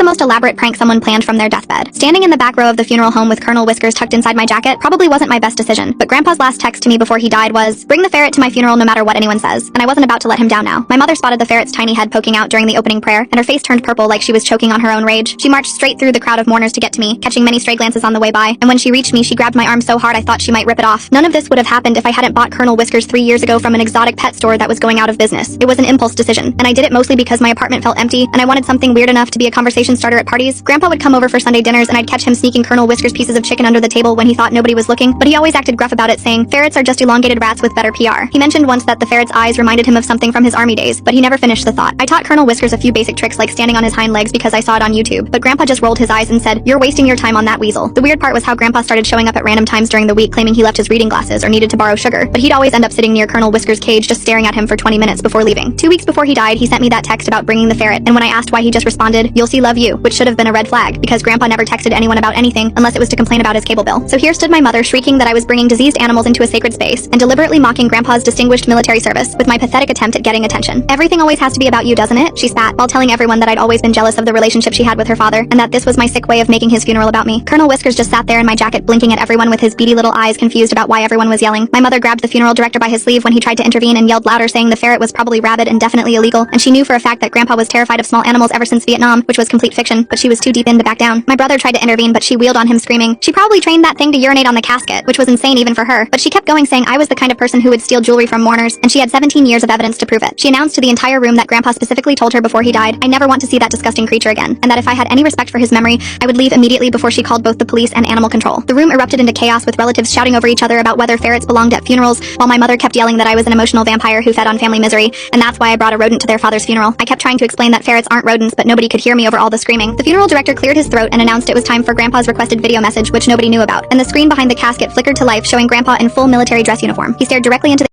the most elaborate prank someone planned from their deathbed. Standing in the back row of the funeral home with Colonel Whiskers tucked inside my jacket probably wasn't my best decision, but Grandpa's last text to me before he died was, "Bring the ferret to my funeral no matter what anyone says," and I wasn't about to let him down now. My mother spotted the ferret's tiny head poking out during the opening prayer, and her face turned purple like she was choking on her own rage. She marched straight through the crowd of mourners to get to me, catching many stray glances on the way by, and when she reached me, she grabbed my arm so hard I thought she might rip it off. None of this would have happened if I hadn't bought Colonel Whiskers 3 years ago from an exotic pet store that was going out of business. It was an impulse decision, and I did it mostly because my apartment felt empty, and I wanted something weird enough to be a conversation starter at parties. Grandpa would come over for Sunday dinners, and I'd catch him sneaking Colonel Whiskers pieces of chicken under the table when he thought nobody was looking, but he always acted gruff about it, saying, "Ferrets are just elongated rats with better PR." He mentioned once that the ferret's eyes reminded him of something from his army days, but he never finished the thought. I taught Colonel Whiskers a few basic tricks like standing on his hind legs because I saw it on YouTube, but Grandpa just rolled his eyes and said, "You're wasting your time on that weasel." The weird part was how Grandpa started showing up at random times during the week claiming he left his reading glasses or needed to borrow sugar, but he'd always end up sitting near Colonel Whiskers' cage just staring at him for 20 minutes before leaving. 2 weeks before he died, he sent me that text about bringing the ferret, and when I asked why, he just responded, "You'll see, love you," which should have been a red flag because Grandpa never texted anyone about anything unless it was to complain about his cable bill. So here stood my mother shrieking that I was bringing diseased animals into a sacred space and deliberately mocking Grandpa's distinguished military service with my pathetic attempt at getting attention. "Everything always has to be about you, doesn't it?" she spat, while telling everyone that I'd always been jealous of the relationship she had with her father and that this was my sick way of making his funeral about me. Colonel Whiskers just sat there in my jacket blinking at everyone with his beady little eyes, confused about why everyone was yelling. My mother grabbed the funeral director by his sleeve when he tried to intervene and yelled louder, saying the ferret was probably rabid and definitely illegal, and she knew for a fact that Grandpa was terrified of small animals ever since Vietnam, which was complete fiction, but she was too deep in to back down. My brother tried to intervene, but she wheeled on him screaming, "She probably trained that thing to urinate on the casket," which was insane even for her, but she kept going, saying I was the kind of person who would steal jewelry from mourners, and she had 17 years of evidence to prove it. She announced to the entire room that Grandpa specifically told her before he died, "I never want to see that disgusting creature again," and that if I had any respect for his memory, I would leave immediately before she called both the police and animal control. The room erupted into chaos with relatives shouting over each other about whether ferrets belonged at funerals, while my mother kept yelling that I was an emotional vampire who fed on family misery, and that's why I brought a rodent to their father's funeral. I kept trying to explain that ferrets aren't rodents, but nobody could hear me over all the screaming. The funeral director cleared his throat and announced it was time for Grandpa's requested video message, which nobody knew about, and the screen behind the casket flickered to life, showing Grandpa in full military dress uniform. He stared directly into the